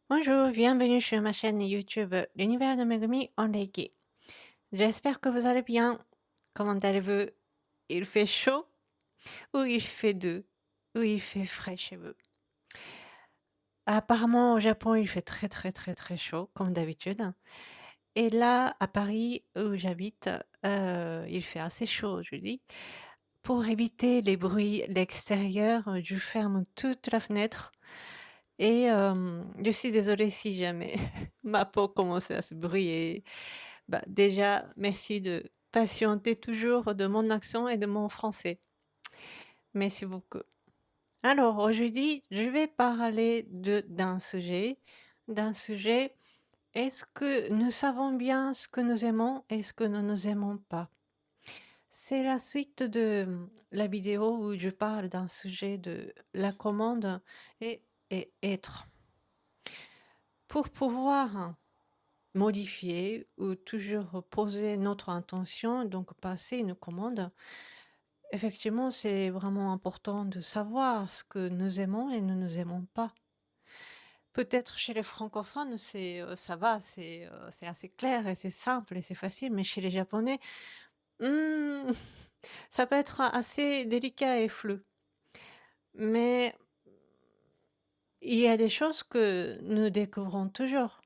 Bonjour, bienvenue sur ma chaîne YouTube L'univers de Megumi en Reiki. J'espère que vous allez bien. Comment allez-vous? Il fait chaud ou il fait doux ou il fait frais chez vous? Apparemment au Japon il fait très très très très chaud comme d'habitude. Et là à Paris où j'habite, il fait assez chaud aujourd'hui. Pour éviter les bruits l'extérieur, je ferme toute la fenêtre et je suis désolée si jamais ma peau commence à se brûler. Bah, déjà, merci de patienter toujours de mon accent et de mon français. Merci beaucoup. Alors, aujourd'hui, je vais parler d'un sujet, est-ce que nous savons bien ce que nous aimons et ce que nous ne aimons pas? C'est la suite de la vidéo où je parle d'un sujet de la commande et être. Pour pouvoir modifier ou toujours poser notre intention, donc passer une commande, effectivement, c'est vraiment important de savoir ce que nous aimons et nous aimons pas. Peut-être chez les francophones, ça va, c'est assez clair et c'est simple et c'est facile, mais chez les japonais, mmh, ça peut être assez délicat et flou. Mais il y a des choses que nous découvrons toujours.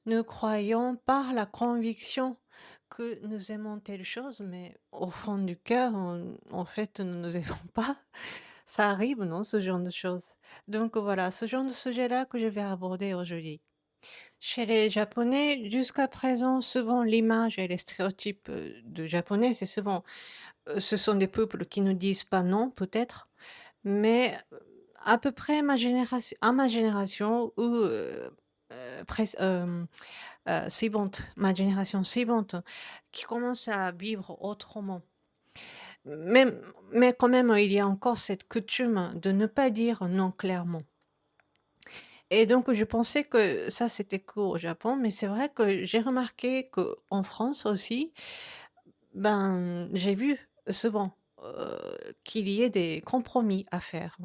Nous croyons par la conviction que nous aimons telle chose, mais au fond du cœur, en fait, nous ne nous aimons pas. Ça arrive, non, ce genre de choses? Donc voilà, ce genre de sujet-là que je vais aborder aujourd'hui. Chez les Japonais, jusqu'à présent, souvent l'image et les stéréotypes, de Japonais, c'est souvent, ce sont des peuples qui ne disent pas non, peut-être, mais à peu près ma génération ou pres suivante, ma génération suivante, qui commence à vivre autrement. Même mais quand même, il y a encore cette coutume de ne pas dire non clairement. Et donc je pensais que ça, c'était qu'au Japon, mais c'est vrai que j'ai remarqué qu'en France aussi, ben, j'ai vu souvent, qu'il y ait des compromis à faire.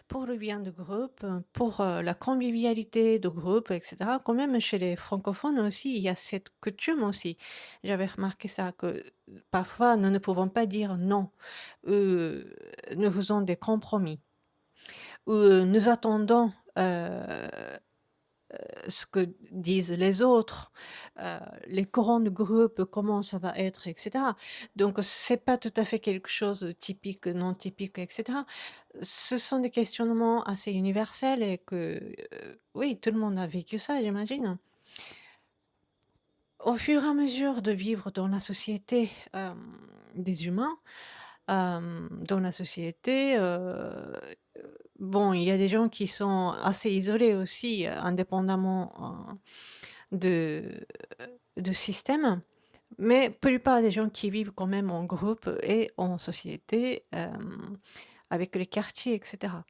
Pour le bien de groupe, pour, la convivialité de groupe et cetera. Quand même chez les francophones aussi, il y a cette coutume aussi. J'avais remarqué ça, que parfois nous ne pouvons pas dire non, nous faisons des compromis ou, nous attendons, ce que disent les autres, les courants de groupe, comment ça va être et cetera. Donc c'est pas tout à fait quelque chose de typique, non typique et cetera. Ce sont des questionnements assez universels et que, oui, tout le monde a vécu ça, j'imagine. Au fur et à mesure de vivre dans la société, des humains, dans la société, bon, il y a des gens qui sont assez isolés aussi, indépendamment, de système, mais plupart des gens qui vivent quand même en groupe et en société, avec les quartiers et cetera.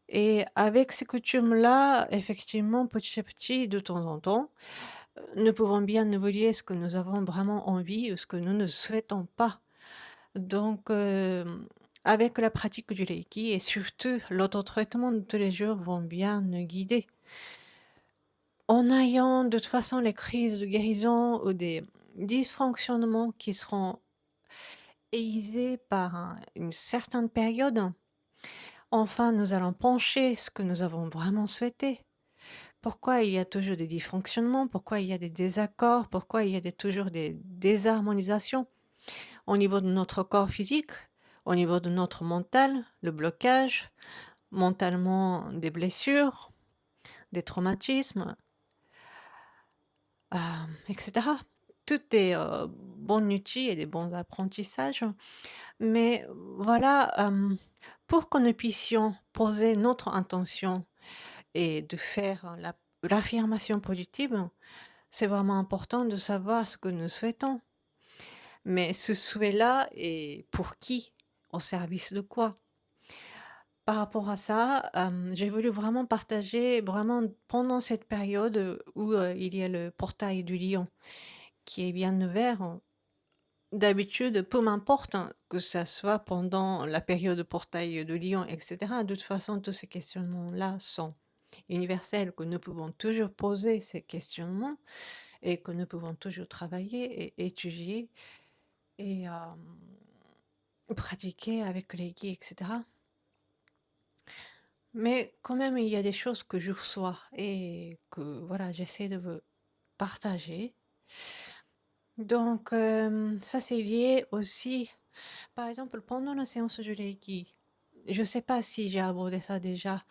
Et avec ces coutumes-là, effectivement, petit à petit, de temps en temps, nous pouvons bien évoluer ce que nous avons vraiment envie ou ce que nous ne souhaitons pas. Donc, avec la pratique du Reiki et surtout l'auto-traitement de tous les jours vont bien nous guider. En ayant de toute façon les crises de guérison ou des dysfonctionnements qui seront aisés par une certaine période, enfin nous allons pencher ce que nous avons vraiment souhaité. Pourquoi il y a toujours des dysfonctionnements? Pourquoi il y a des désaccords? Pourquoi il y a toujours des désharmonisations? Au niveau de notre corps physique, au niveau de notre mental, le blocage, mentalement des blessures, des traumatismes, et cetera. Tout est, bon outil et des bons apprentissages, mais voilà, pour que nous puissions poser notre intention et de faire l'affirmation positive, c'est vraiment important de savoir ce que nous souhaitons. Mais ce souhait-là est pour qui? Au service de quoi? Par rapport à ça, j'ai voulu vraiment partager vraiment pendant cette période, où, il y a le portail du lion qui est bien ouvert. D'habitude, peu m'importe, hein, que ça soit pendant la période de portail de lion et cetera. De toute façon, tous ces questionnements-là sont. universel que nous pouvons toujours poser ces questionnements et que nous pouvons toujours travailler et étudier et pratiquer avec les guides, etc. Mais quand même, il y a des choses que je reçois et que voilà, j'essaie de vous partager. Donc, ça c'est lié aussi, par exemple, pendant la séance de Reiki, je ne sais pas si j'ai abordé ça déjà,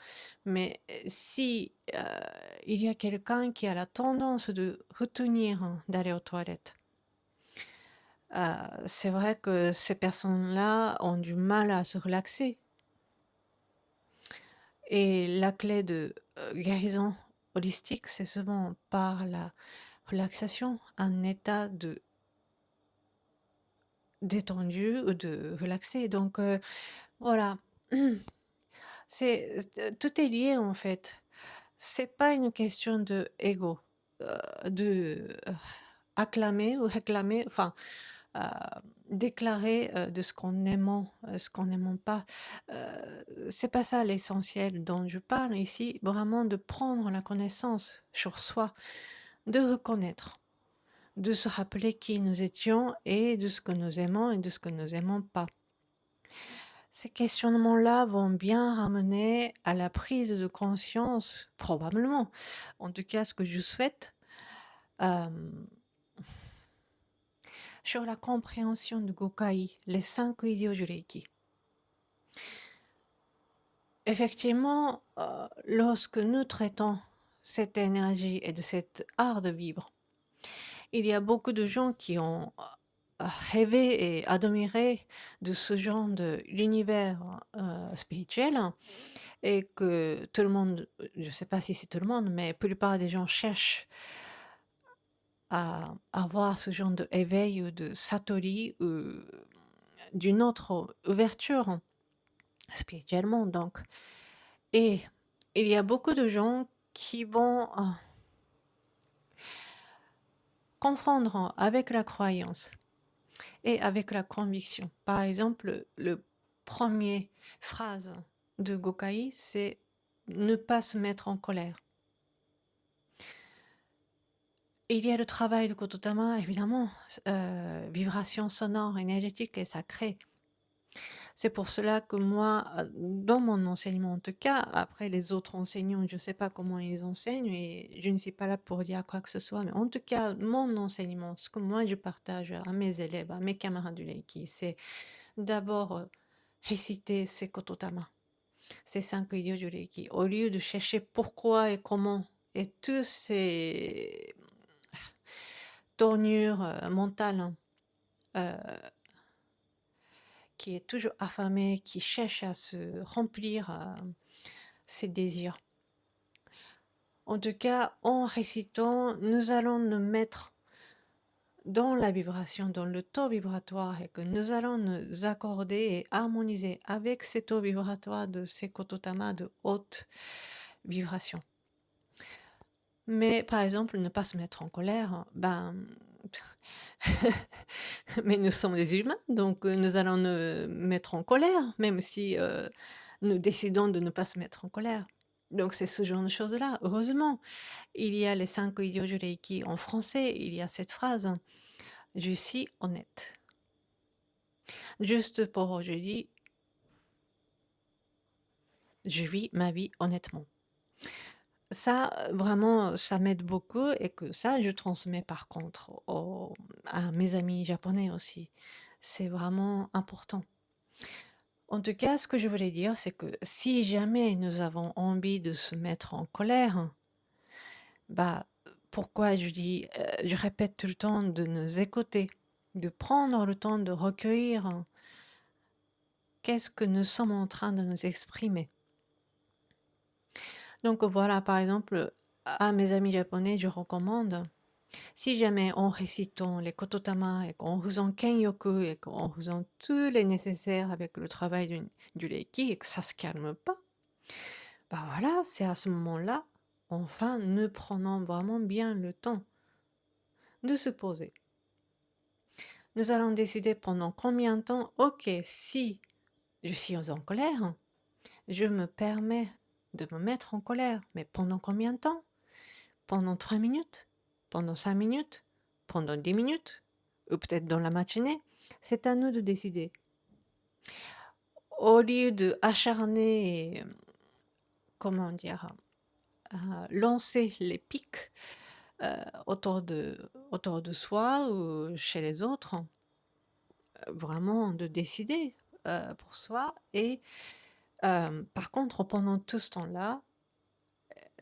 mais si il y a quelqu'un qui a la tendance de retenir d'aller aux toilettes, c'est vrai que ces personnes-là ont du mal à se relaxer. Et la clé de guérison holistique, c'est souvent par la relaxation, un état de détendu ou de relaxé. Donc voilà, tout est lié en fait. C'est pas une question de ego, de acclamer ou réclamer, enfin heu, déclarer, de ce qu'on n'aimons pas. C'est pas ça l'essentiel dont je parle ici, vraiment de prendre la connaissance sur soi, de reconnaître, de se rappeler qui nous étions et de ce que nous aimons et de ce que nous aimons pas. Ces questionnements-là vont bien ramener à la prise de conscience, probablement, en tout cas ce que je souhaite, hem sur la compréhension du Gokai, les 5 idiots du Reiki. Effectivement, lorsque nous traitons cette énergie et de cet art de vivre, il y a beaucoup de gens qui ont rêvé et admiré de ce genre de l'univers spirituel et que tout le monde, je ne sais pas si c'est tout le monde, mais la plupart des gens cherchent à avoir ce genre d'éveil ou de satori ou d'une autre ouverture spirituellement donc. Et il y a beaucoup de gens qui vont confondre avec la croyance et avec la conviction. Par exemple, le premier phrase de Gokai, c'est ne pas se mettre en colère. Et il y a le travail de Kototama, évidemment, vibration sonore, énergétique et sacrée. C'est pour cela que moi, dans mon enseignement en tout cas, après les autres enseignants, je ne sais pas comment ils enseignent et je ne suis pas là pour dire quoi que ce soit, mais en tout cas, mon enseignement, ce que moi je partage à mes élèves, à mes camarades du Reiki, c'est d'abord réciter ces Kototama, ces 5 idiots du Reiki, au lieu de chercher pourquoi et comment et tous ces tournures mentales hein, qui est toujours affamé, qui cherche à se remplir ses désirs. En tout cas, en récitant, nous allons nous mettre dans la vibration, dans le taux vibratoire et que nous allons nous accorder et harmoniser avec ces taux vibratoires de ces kototama de haute vibration. Mais par exemple, ne pas se mettre en colère, ben, mais nous sommes des humains, donc nous allons nous mettre en colère, même si nous décidons de ne pas se mettre en colère. Donc c'est ce genre de choses-là. Heureusement, il y a les 5 idiots du Reiki en français, il y a cette phrase, je suis honnête. Juste pour aujourd'hui, je vis ma vie honnêtement. Ça, vraiment, ça m'aide beaucoup et que ça, je transmets par contre à mes amis japonais aussi. C'est vraiment important. En tout cas, ce que je voulais dire, c'est que si jamais nous avons envie de se mettre en colère, bah, pourquoi je dis, je répète tout le temps de nous écouter, de prendre le temps de recueillir qu'est-ce que nous sommes en train de nous exprimer. Donc voilà, par exemple, à mes amis japonais, je recommande, si jamais en récitant les kototama et qu'en faisant kenyoku et qu'en faisant tous les nécessaires avec le travail du reiki et que ça se calme pas, bah voilà, c'est à ce moment-là, enfin, nous prenons vraiment bien le temps de se poser. Nous allons décider pendant combien de temps, ok, si je suis en colère, je me permets de me mettre en colère. Mais pendant combien de temps? Pendant 3 minutes? Pendant 5 minutes? Pendant 10 minutes? Ou peut-être dans la matinée? C'est à nous de décider. Au lieu de acharner et, comment dire? Lancer les pics, autour de soi ou chez les autres, vraiment de décider, pour soi et par contre pendant tout ce temps-là,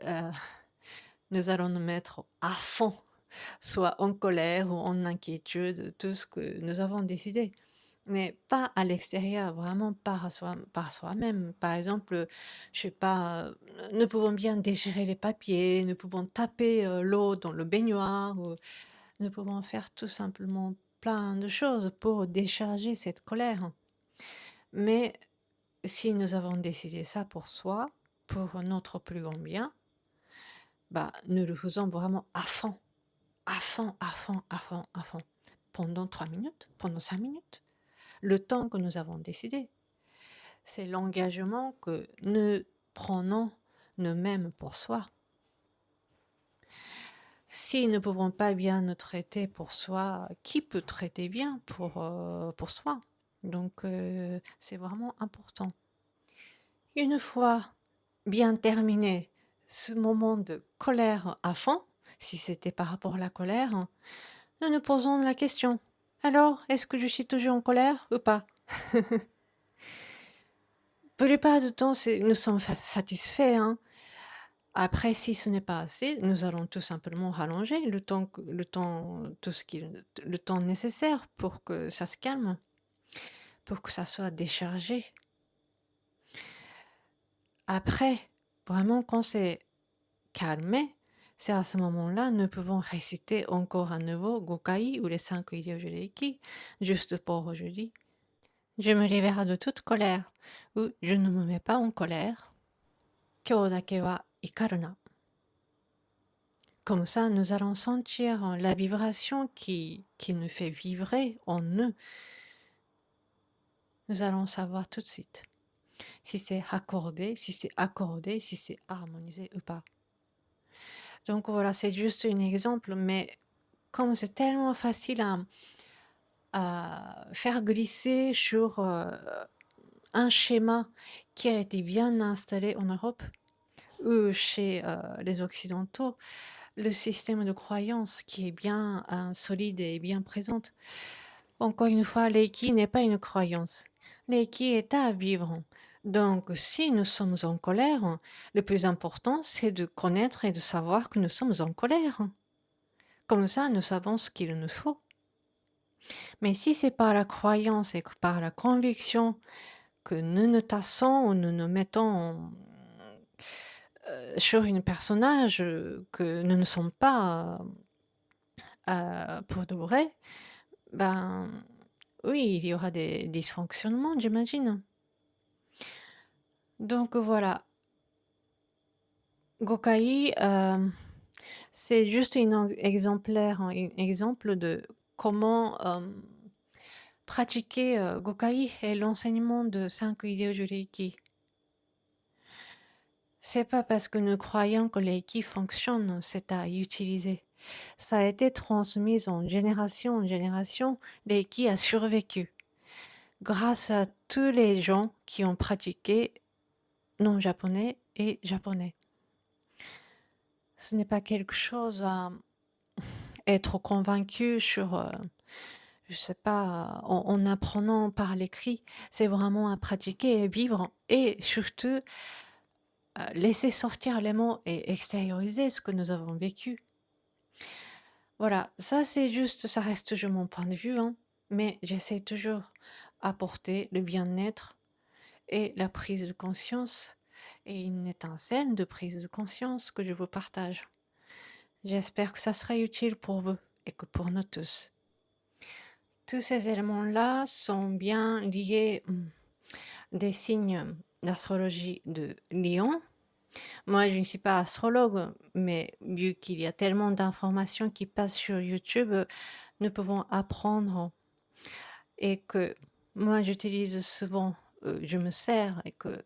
heu, nous allons nous mettre à fond, soit en colère ou en inquiétude, tout ce que nous avons décidé. Mais pas à l'extérieur, vraiment par soi-même. Par exemple, je sais pas, nous pouvons bien déchirer les papiers, nous pouvons taper, l'eau dans le baignoire ou nous pouvons faire tout simplement plein de choses pour décharger cette colère. Mais si nous avons décidé ça pour soi, pour notre plus grand bien, bah, nous le faisons vraiment à fond, à fond, à fond, à fond, à fond. Pendant 3 minutes, pendant 5 minutes, le temps que nous avons décidé. C'est l'engagement que nous prenons nous-mêmes pour soi. Si nous ne pouvons pas bien nous traiter pour soi, qui peut traiter bien pour soi? Donc, c'est vraiment important. Une fois bien terminé ce moment de colère à fond, si c'était par rapport à la colère, nous nous posons la question: «Alors, est-ce que je suis toujours en colère ou pas?» Pour la plupart du temps, nous sommes satisfaits, hein. Après, si ce n'est pas assez, nous allons tout simplement rallonger le temps nécessaire pour que ça se calme, pour que ça soit déchargé. Après, vraiment, quand c'est calmé, c'est à ce moment-là, nous pouvons réciter encore à nouveau Gokai ou les 5 idéaux du Reiki, juste pour aujourd'hui. Je me libère de toute colère ou je ne me mets pas en colère. Kyo dake wa ikaru na. Comme ça, nous allons sentir la vibration qui nous fait vibrer en nous. Nous allons savoir tout de suite si c'est accordé, si c'est accordé, si c'est harmonisé ou pas. Donc voilà, c'est juste un exemple, mais comme c'est tellement facile à faire glisser sur un schéma qui a été bien installé en Europe ou chez les Occidentaux, le système de croyance qui est bien solide et bien présente. Encore une fois, l'Eiki n'est pas une croyance. L'Eiki est à vivre. Donc, si nous sommes en colère, le plus important, c'est de connaître et de savoir que nous sommes en colère. Comme ça, nous savons ce qu'il nous faut. Mais si c'est par la croyance et que par la conviction que nous nous tassons ou nous nous mettons sur un personnage que nous ne sommes pas pour de vrai, ben oui, il y aura des dysfonctionnements, j'imagine. Donc voilà, Gokai, c'est juste un exemple de comment pratiquer Gokai et l'enseignement de 5 idéaux du Reiki. C'est pas parce que nous croyons que l'Eiki fonctionne, c'est à utiliser. Ça a été transmis en génération, l'Eiki a survécu grâce à tous les gens qui ont pratiqué non japonais et japonais. Ce n'est pas quelque chose à être convaincu sur, je sais pas, en apprenant par l'écrit. C'est vraiment à pratiquer et vivre et surtout laisser sortir les mots et extérioriser ce que nous avons vécu. Voilà, ça c'est juste, ça reste toujours mon point de vue, hein, mais j'essaie toujours apporter le bien-être et la prise de conscience et une étincelle de prise de conscience que je vous partage. J'espère que ça sera utile pour vous et que pour nous tous. Tous ces éléments-là sont bien liés des signes d'astrologie de Lion. Moi, je ne suis pas astrologue, mais vu qu'il y a tellement d'informations qui passent sur YouTube, nous pouvons apprendre et que moi, j'utilise souvent, je me sers et que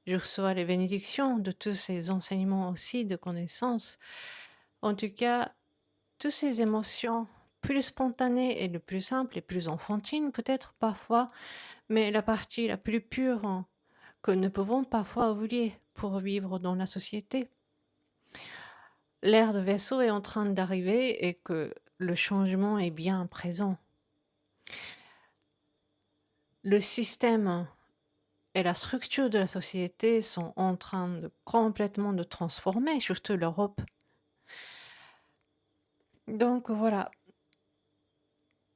je reçois les bénédictions de tous ces enseignements aussi, de connaissances. En tout cas, toutes ces émotions plus spontanées et le plus simple et plus enfantines peut-être parfois, mais la partie la plus pure que nous pouvons parfois oublier pour vivre dans la société. L'ère de vaisseau est en train d'arriver et que le changement est bien présent. Le système et la structure de la société sont en train de complètement de transformer, surtout l'Europe. Donc voilà,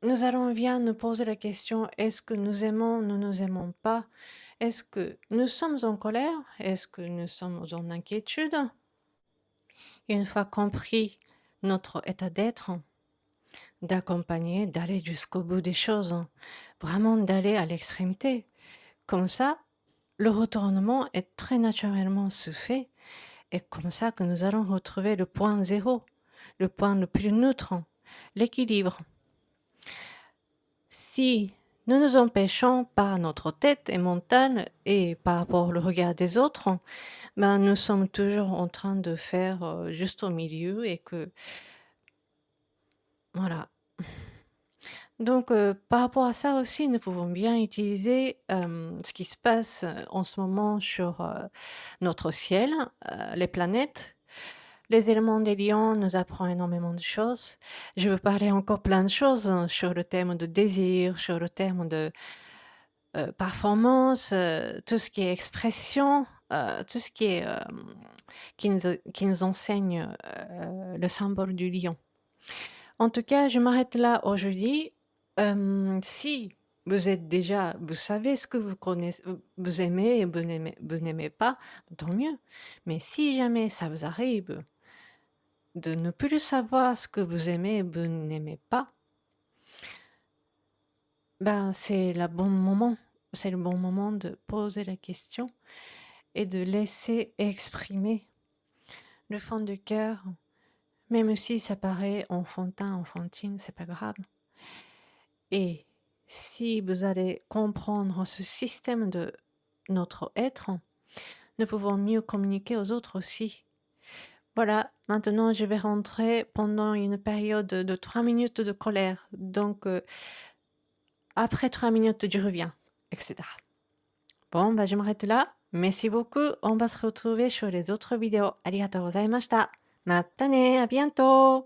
nous allons bien nous poser la question, est-ce que nous aimons, nous nous aimons pas? Est-ce que nous sommes en colère? Est-ce que nous sommes en inquiétude? Et une fois compris notre état d'être, d'accompagner, d'aller jusqu'au bout des choses, vraiment d'aller à l'extrémité. Comme ça, le retournement est très naturellement se fait et comme ça que nous allons retrouver le point zéro, le point le plus neutre, l'équilibre. Si nous nous empêchons par notre tête et mental et par rapport au regard des autres, ben nous sommes toujours en train de faire juste au milieu et que voilà. Donc, par rapport à ça aussi, nous pouvons bien utiliser ce qui se passe en ce moment sur notre ciel, les planètes. Les éléments des lions nous apprennent énormément de choses. Je veux parler encore plein de choses sur le thème de désir, sur le thème de performance, tout ce qui est expression, tout ce qui est qui nous enseigne le symbole du lion. En tout cas, je m'arrête là aujourd'hui. Si vous êtes déjà, vous savez ce que vous connaissez, vous aimez et vous n'aimez pas, tant mieux. Mais si jamais ça vous arrive de ne plus savoir ce que vous aimez et vous n'aimez pas, ben c'est le bon moment. C'est le bon moment de poser la question et de laisser exprimer le fond du cœur, même si ça paraît enfantin, enfantine, c'est pas grave. Et si vous allez comprendre ce système de notre être, nous pouvons mieux communiquer aux autres aussi. Voilà, maintenant je vais rentrer pendant une période de 3 minutes de colère. Donc après 3 minutes, je reviens, etc. Bon, bah, je m'arrête là. Merci beaucoup. On va se retrouver sur les autres vidéos. Arigatou gozaimashita. Mata ne, à bientôt.